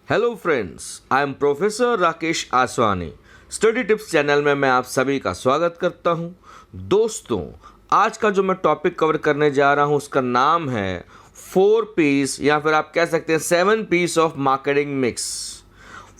Hello friends, I am professor Rakesh Aswani. Study tips channel में मैं आप सभी का स्वागत करता हूं। दोस्तों, आज का जो मैं टॉपिक कवर करने जा रहा हूं उसका नाम है 4 P's या फिर आप कह सकते हैं 7 P's of marketing mix.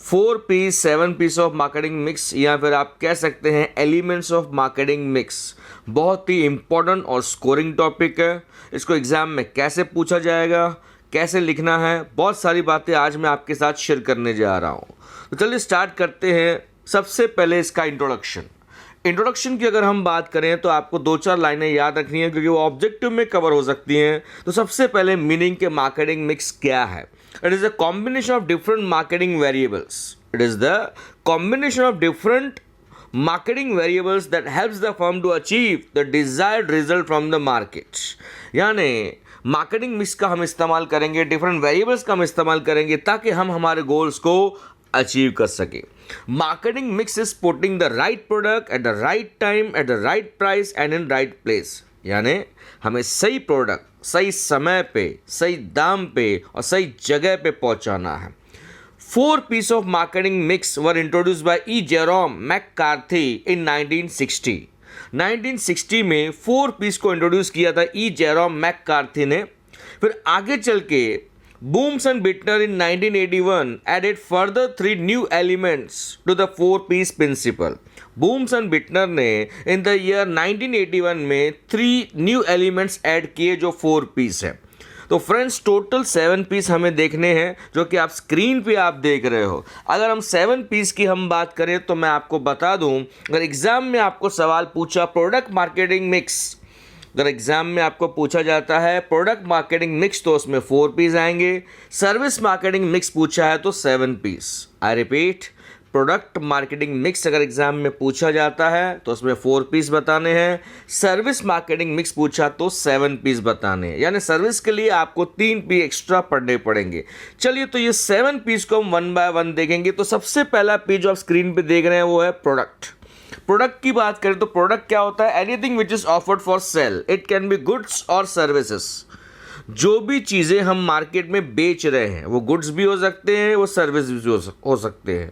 4 P's 7 P's of marketing mix या फिर आप कह सकते हैं एलिमेंट्स ऑफ मार्केटिंग मिक्स। बहुत ही इंपॉर्टेंट और स्कोरिंग टॉपिक है। इसको एग्जाम में कैसे पूछा जाएगा, कैसे लिखना है, बहुत सारी बातें आज मैं आपके साथ शेयर करने जा रहा हूँ। तो चलिए स्टार्ट करते हैं। सबसे पहले इसका इंट्रोडक्शन की अगर हम बात करें तो आपको 2-4 लाइनें याद रखनी है क्योंकि वो ऑब्जेक्टिव में कवर हो सकती हैं। तो सबसे पहले मीनिंग के मार्केटिंग मिक्स क्या है? It is a combination of different marketing variables. It is the combination of different marketing variables that helps the firm to achieve the desired result from the market। यानी marketing mix का हम इस्तेमाल करेंगे, different variables का हम इस्तेमाल करेंगे ताकि हम हमारे गोल्स को अचीव कर सके। Marketing mix is putting the right product at the right time at the right price and in right place. यानी हमें सही प्रोडक्ट सही समय पे, सही दाम पे और सही जगह पे पहुंचाना है। 4 P's of marketing mix were introduced by E. Jerome McCarthy in 1960। 1960 में 4 P's को इंट्रोड्यूस किया था E. Jerome McCarthy ने। फिर आगे चल के बूम्स and Bittner in 1981 added further 3 new elements to the 4 P's principle। बूम्स and Bittner ने इन द ईयर 1981 में 3 न्यू एलिमेंट्स ऐड किए जो 4 P's है। तो फ्रेंड्स टोटल 7 P's हमें देखने हैं जो कि आप स्क्रीन पे आप देख रहे हो। अगर हम 7 P's की हम बात करें तो मैं आपको बता दूं, अगर एग्जाम में आपको सवाल पूछा प्रोडक्ट मार्केटिंग मिक्स, अगर एग्जाम में आपको पूछा जाता है प्रोडक्ट मार्केटिंग मिक्स तो उसमें 4 P's आएंगे। सर्विस मार्केटिंग मिक्स पूछा है तो 7 P's। I repeat, product marketing mix अगर एग्जाम में पूछा जाता है तो उसमें 4 P's बताने हैं। सर्विस मार्केटिंग मिक्स पूछा तो 7 P's बताने हैं। यानी सर्विस के लिए आपको 3 P एक्स्ट्रा पढ़ने पड़ेंगे। चलिए, तो ये 7 P's को हम 1 बाय 1 देखेंगे। तो सबसे पहला P जो आप स्क्रीन पे देख रहे हैं वो है प्रोडक्ट। प्रोडक्ट की बात करें तो प्रोडक्ट क्या होता है? Anything which is offered for sale. It can be goods और सर्विसेज। जो भी चीज़ें हम मार्केट में बेच रहे हैं वो गुड्स भी हो सकते हैं, वो सर्विस भी हो सकते हैं।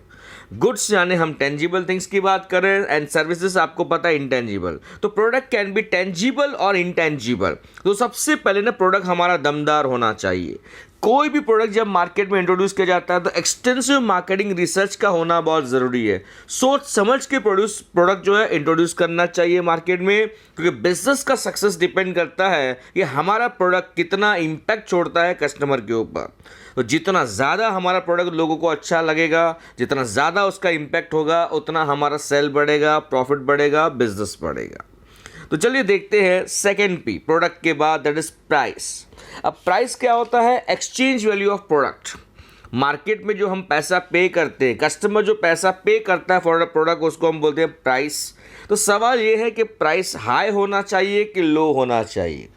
गुड्स यानी हम टेंजिबल थिंग्स की बात करें एंड सर्विसेज आपको पता है इंटेंजिबल। तो प्रोडक्ट कैन बी टेंजिबल और इंटेंजिबल। तो सबसे पहले ना प्रोडक्ट हमारा दमदार होना चाहिए। कोई भी प्रोडक्ट जब मार्केट में इंट्रोड्यूस किया जाता है तो एक्सटेंसिव मार्केटिंग रिसर्च का होना बहुत ज़रूरी है। सोच समझ के प्रोडक्ट जो है इंट्रोड्यूस करना चाहिए मार्केट में, क्योंकि बिजनेस का सक्सेस डिपेंड करता है कि हमारा प्रोडक्ट कितना इम्पैक्ट छोड़ता है कस्टमर के ऊपर। तो जितना ज़्यादा हमारा प्रोडक्ट लोगों को अच्छा लगेगा, जितना ज़्यादा उसका इम्पैक्ट होगा, उतना हमारा सेल बढ़ेगा, प्रॉफिट बढ़ेगा, बिजनेस बढ़ेगा। तो चलिए देखते हैं सेकेंड P प्रोडक्ट के बाद, दैट इज प्राइस। अब प्राइस क्या होता है? Exchange value of product. Market में जो हम पैसा पे करते हैं, कस्टमर जो पैसा पे करता है फॉर अ प्रोडक्ट, उसको हम बोलते हैं प्राइस। तो सवाल ये है कि प्राइस हाई होना चाहिए कि लो होना चाहिए?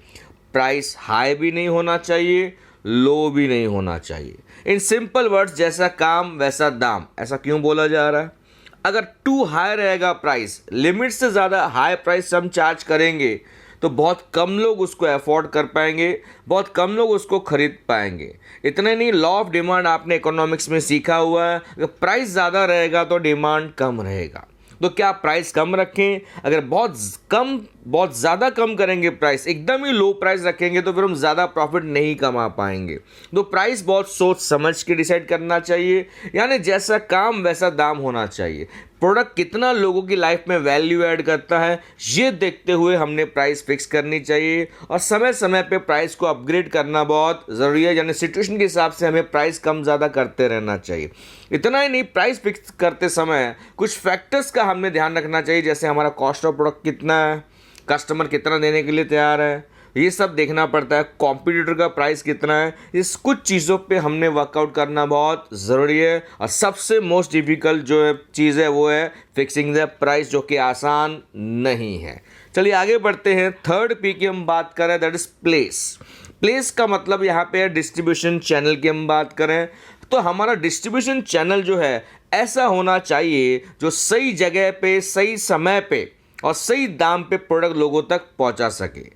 प्राइस हाई भी नहीं होना चाहिए, लो भी नहीं होना चाहिए। इन सिंपल वर्ड्स, जैसा काम वैसा दाम। ऐसा क्यों बोला जा रहा है? अगर टू हाई रहेगा प्राइस, लिमिट से ज़्यादा हाई प्राइस हम चार्ज करेंगे तो बहुत कम लोग उसको अफोर्ड कर पाएंगे, बहुत कम लोग उसको खरीद पाएंगे। इतना नहीं, लॉ ऑफ डिमांड आपने इकोनॉमिक्स में सीखा हुआ है, अगर प्राइस ज़्यादा रहेगा तो डिमांड कम रहेगा। तो क्या प्राइस कम रखें? अगर बहुत ज़्यादा कम करेंगे प्राइस, एकदम ही लो प्राइस रखेंगे तो फिर हम ज़्यादा प्रॉफिट नहीं कमा पाएंगे। तो प्राइस बहुत सोच समझ के डिसाइड करना चाहिए। यानी जैसा काम वैसा दाम होना चाहिए। प्रोडक्ट कितना लोगों की लाइफ में वैल्यू ऐड करता है, ये देखते हुए हमने प्राइस फिक्स करनी चाहिए। और समय समय पे प्राइस को अपग्रेड करना बहुत ज़रूरी है। यानी सिचुएशन के हिसाब से हमें प्राइस कम ज़्यादा करते रहना चाहिए। इतना ही नहीं, प्राइस फिक्स करते समय कुछ फैक्टर्स का हमें ध्यान रखना चाहिए, जैसे हमारा कॉस्ट ऑफ प्रोडक्ट कितना है, कस्टमर कितना देने के लिए तैयार है, ये सब देखना पड़ता है। कॉम्पिटिटर का प्राइस कितना है, इस कुछ चीज़ों पे हमने वर्कआउट करना बहुत ज़रूरी है। और सबसे मोस्ट डिफ़िकल्ट जो है चीज़ है वो है फिक्सिंग द प्राइस, जो कि आसान नहीं है। चलिए आगे बढ़ते हैं। थर्ड P की हम बात करें, दैट इज़ प्लेस। प्लेस का मतलब यहाँ पे है डिस्ट्रीब्यूशन चैनल की हम बात करें तो हमारा डिस्ट्रीब्यूशन चैनल जो है ऐसा होना चाहिए जो सही जगह पे, सही समय पे और सही दाम पे प्रोडक्ट लोगों तक पहुंचा सके।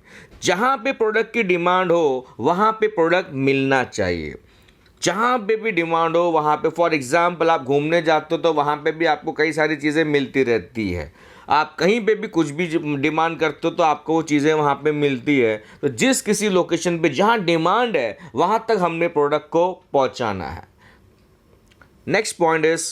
जहां पे प्रोडक्ट की डिमांड हो वहां पे प्रोडक्ट मिलना चाहिए। जहाँ पे भी डिमांड हो वहाँ पे, फॉर एग्जांपल आप घूमने जाते हो तो वहाँ पे भी आपको कई सारी चीज़ें मिलती रहती है। आप कहीं पे भी कुछ भी डिमांड करते हो तो आपको वो चीज़ें वहाँ पे मिलती है। तो जिस किसी लोकेशन पे जहाँ डिमांड है वहाँ तक हमने प्रोडक्ट को पहुँचाना है। Next point is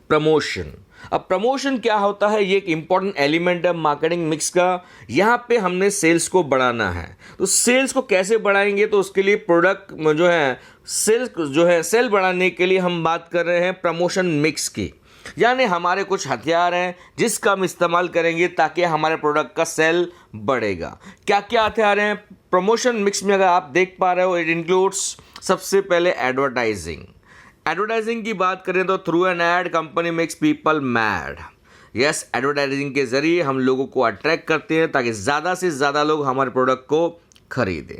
promotion. अब प्रमोशन क्या होता है, ये एक इंपॉर्टेंट एलिमेंट है मार्केटिंग मिक्स का। यहाँ पे हमने सेल्स को बढ़ाना है। तो सेल्स को कैसे बढ़ाएंगे, तो उसके लिए प्रोडक्ट जो है सेल बढ़ाने के लिए हम बात कर रहे हैं प्रमोशन मिक्स की। यानी हमारे कुछ हथियार हैं जिसका हम इस्तेमाल करेंगे ताकि हमारे प्रोडक्ट का सेल बढ़ेगा। क्या क्या हथियार हैं प्रमोशन मिक्स में, अगर आप देख पा रहे हो, इट इंक्लूड्स सबसे पहले एडवर्टाइजिंग। एडवर्टाइजिंग की बात करें तो through an ad company makes people mad. Yes, advertising के जरिए हम लोगों को अट्रैक्ट करते हैं ताकि ज़्यादा से ज़्यादा लोग हमारे प्रोडक्ट को खरीदें।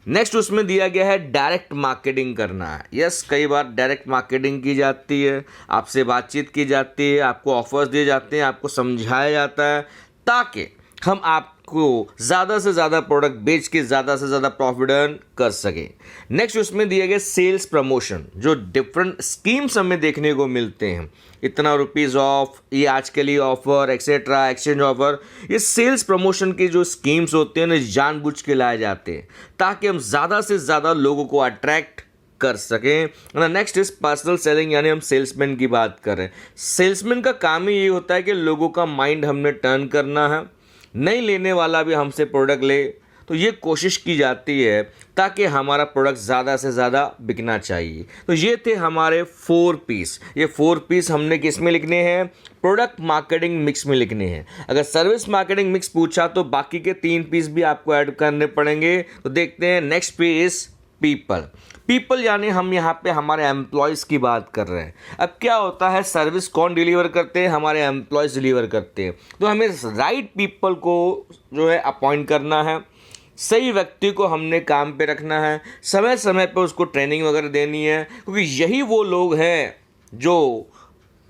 नेक्स्ट उसमें दिया गया है डायरेक्ट मार्केटिंग करना है। यस, कई बार डायरेक्ट मार्केटिंग की जाती है, आपसे बातचीत की जाती है, आपको ऑफर्स दिए जाते हैं, आपको समझाया जाता है ताकि हम आपको ज़्यादा से ज़्यादा प्रोडक्ट बेच के ज़्यादा से ज़्यादा प्रॉफिट अर्न कर सकें। नेक्स्ट उसमें दिए गए सेल्स प्रमोशन, जो डिफरेंट स्कीम्स हमें देखने को मिलते हैं, इतना रुपीज़ ऑफ, ये आज के लिए ऑफर, एक्सेट्रा, एक्सचेंज ऑफर। ये सेल्स प्रमोशन की जो स्कीम्स होते हैं ना, जानबूझ के लाए जाते हैं ताकि हम ज़्यादा से ज़्यादा लोगों को अट्रैक्ट कर सकें। नेक्स्ट इज पर्सनल सेलिंग, यानी हम सेल्समैन की बात कर रहे हैं। सेल्समैन का काम ही ये होता है कि लोगों का माइंड हमने टर्न करना है, नहीं लेने वाला भी हमसे प्रोडक्ट ले, तो ये कोशिश की जाती है ताकि हमारा प्रोडक्ट ज़्यादा से ज़्यादा बिकना चाहिए। तो ये थे हमारे 4 पीस। ये 4 पीस हमने किस में लिखने हैं, प्रोडक्ट मार्केटिंग मिक्स में लिखने हैं। अगर सर्विस मार्केटिंग मिक्स पूछा तो बाकी के 3 पीस भी आपको ऐड करने पड़ेंगे। तो देखते हैं, नेक्स्ट पीस पीपल यानी हम यहाँ पे हमारे एम्प्लॉयज़ की बात कर रहे हैं। अब क्या होता है, सर्विस कौन डिलीवर करते हैं, हमारे एम्प्लॉयज़ डिलीवर करते हैं। तो हमें राइट पीपल को जो है अपॉइंट करना है, सही व्यक्ति को हमने काम पे रखना है, समय समय पे उसको ट्रेनिंग वगैरह देनी है, क्योंकि यही वो लोग हैं जो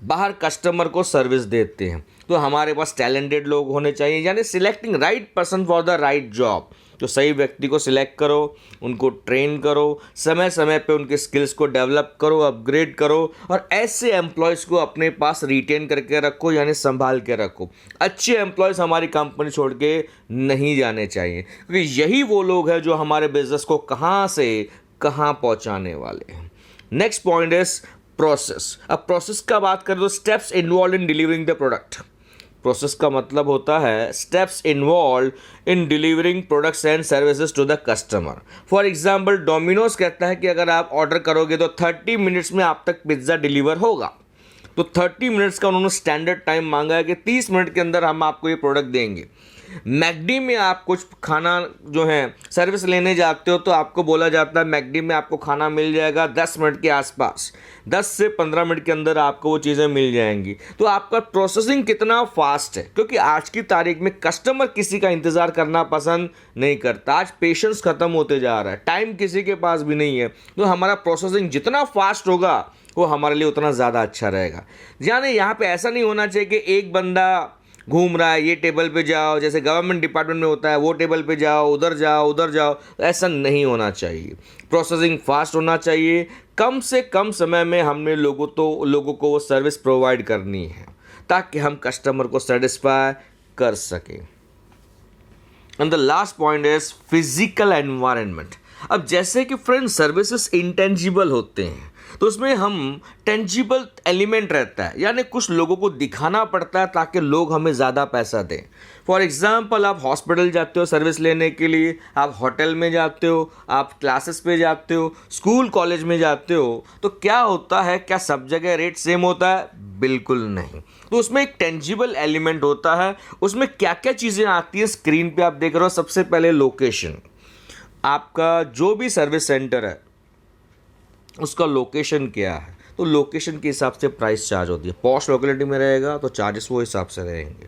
बाहर कस्टमर को सर्विस देते हैं। तो हमारे पास टैलेंटेड लोग होने चाहिए, यानी selecting right person for the right job. तो सही व्यक्ति को सिलेक्ट करो, उनको ट्रेन करो, समय समय पे उनके स्किल्स को डेवलप करो, अपग्रेड करो, और ऐसे एम्प्लॉयज़ को अपने पास रिटेन करके रखो, यानी संभाल के रखो। अच्छे एम्प्लॉयज़ हमारी कंपनी छोड़ के नहीं जाने चाहिए, क्योंकि यही वो लोग हैं जो हमारे बिजनेस को कहाँ से कहाँ पहुँचाने वाले हैं। Next point is process. अब प्रोसेस का बात करें तो steps involve in delivering the product. Process का मतलब होता है steps involve in delivering products and services to the customer. For example, Domino's कहता है कि अगर आप ऑर्डर करोगे तो 30 मिनट्स में आप तक पिज्ज़ा डिलीवर होगा। तो 30 मिनट्स का उन्होंने स्टैंडर्ड टाइम मांगा है कि 30 मिनट के अंदर हम आपको ये प्रोडक्ट देंगे। मैकडी में आप कुछ खाना जो है सर्विस लेने जाते हो तो आपको बोला जाता है मैकडी में आपको खाना मिल जाएगा 10 मिनट के आसपास, 10 से 15 मिनट के अंदर आपको वो चीज़ें मिल जाएंगी। तो आपका प्रोसेसिंग कितना फास्ट है, क्योंकि आज की तारीख में कस्टमर किसी का इंतज़ार करना पसंद नहीं करता। आज पेशेंस ख़त्म होते जा रहा है, टाइम किसी के पास भी नहीं है। तो हमारा प्रोसेसिंग जितना फास्ट होगा वो हमारे लिए उतना ज़्यादा अच्छा रहेगा। यानी यहाँ पे ऐसा नहीं होना चाहिए कि एक बंदा घूम रहा है, ये टेबल पे जाओ, जैसे गवर्नमेंट डिपार्टमेंट में होता है, वो टेबल पे जाओ, उधर जाओ, उधर जाओ। ऐसा नहीं होना चाहिए। प्रोसेसिंग फास्ट होना चाहिए। कम से कम समय में हमने लोगों को वो सर्विस प्रोवाइड करनी है ताकि हम कस्टमर को सेटिस्फाई कर सकें। And the last point is physical environment. अब जैसे कि फ्रेंड सर्विसेज इंटेंजिबल होते हैं तो उसमें हम टेंजिबल एलिमेंट रहता है, यानी कुछ लोगों को दिखाना पड़ता है ताकि लोग हमें ज़्यादा पैसा दें। फॉर एग्जांपल, आप हॉस्पिटल जाते हो सर्विस लेने के लिए, आप होटल में जाते हो, आप क्लासेस पे जाते हो, स्कूल कॉलेज में जाते हो, तो क्या होता है, क्या सब जगह रेट सेम होता है? बिल्कुल नहीं। तो उसमें एक टेंजिबल एलिमेंट होता है। उसमें क्या क्या चीज़ें आती हैं, स्क्रीन पे आप देख रहे हो। सबसे पहले लोकेशन, आपका जो भी सर्विस सेंटर है उसका लोकेशन क्या है, तो लोकेशन के हिसाब से प्राइस चार्ज होती है। पॉश लोकेलिटी में रहेगा तो चार्जेस वो हिसाब से रहेंगे।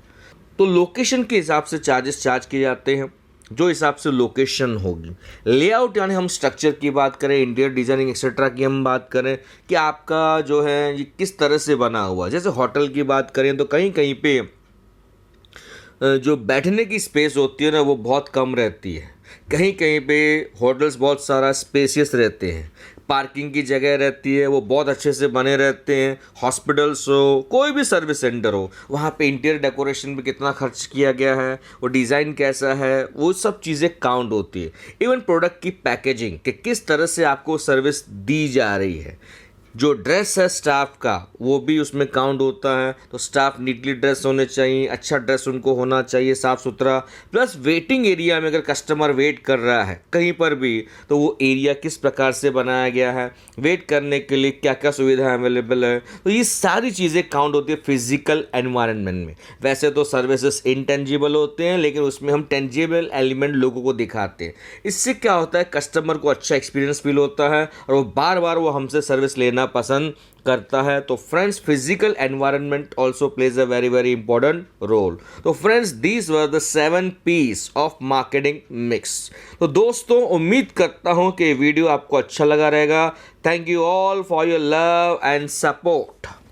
तो लोकेशन के हिसाब से चार्जेस चार्ज किए जाते हैं, जो हिसाब से लोकेशन होगी। लेआउट यानी हम स्ट्रक्चर की बात करें, इंटीरियर डिजाइनिंग एक्सेट्रा की हम बात करें कि आपका जो है ये किस तरह से बना हुआ है। जैसे होटल की बात करें तो कहीं कहीं पे जो बैठने की स्पेस होती है ना वो बहुत कम रहती है, कहीं कहीं पे होटल्स बहुत सारा स्पेसियस रहते हैं। पार्किंग की जगह रहती है वो बहुत अच्छे से बने रहते हैं। हॉस्पिटल्स हो, कोई भी सर्विस सेंटर हो, वहाँ पे इंटीरियर डेकोरेशन पे कितना खर्च किया गया है, वो डिज़ाइन कैसा है, वो सब चीज़ें काउंट होती है। इवन प्रोडक्ट की पैकेजिंग कि किस तरह से आपको सर्विस दी जा रही है, जो ड्रेस है स्टाफ का वो भी उसमें काउंट होता है। तो स्टाफ नीटली ड्रेस होने चाहिए, अच्छा ड्रेस उनको होना चाहिए, साफ़ सुथरा। प्लस वेटिंग एरिया में अगर कस्टमर वेट कर रहा है कहीं पर भी, तो वो एरिया किस प्रकार से बनाया गया है, वेट करने के लिए क्या क्या सुविधा अवेलेबल है, तो ये सारी चीज़ें काउंट होती है फिजिकल एनवायरनमेंट में। वैसे तो सर्विसेज इंटेंजिबल होते हैं, लेकिन उसमें हम टेंजिबल एलिमेंट लोगों को दिखाते हैं। इससे क्या होता है, कस्टमर को अच्छा एक्सपीरियंस फील होता है और वो बार बार वो हमसे सर्विस लेना पसंद करता है। तो friends, physical environment also plays a very very important role. तो friends, these were the 7 P's of marketing mix. तो दोस्तों, उम्मीद करता हूं कि वीडियो आपको अच्छा लगा रहेगा। Thank you all for your love and support.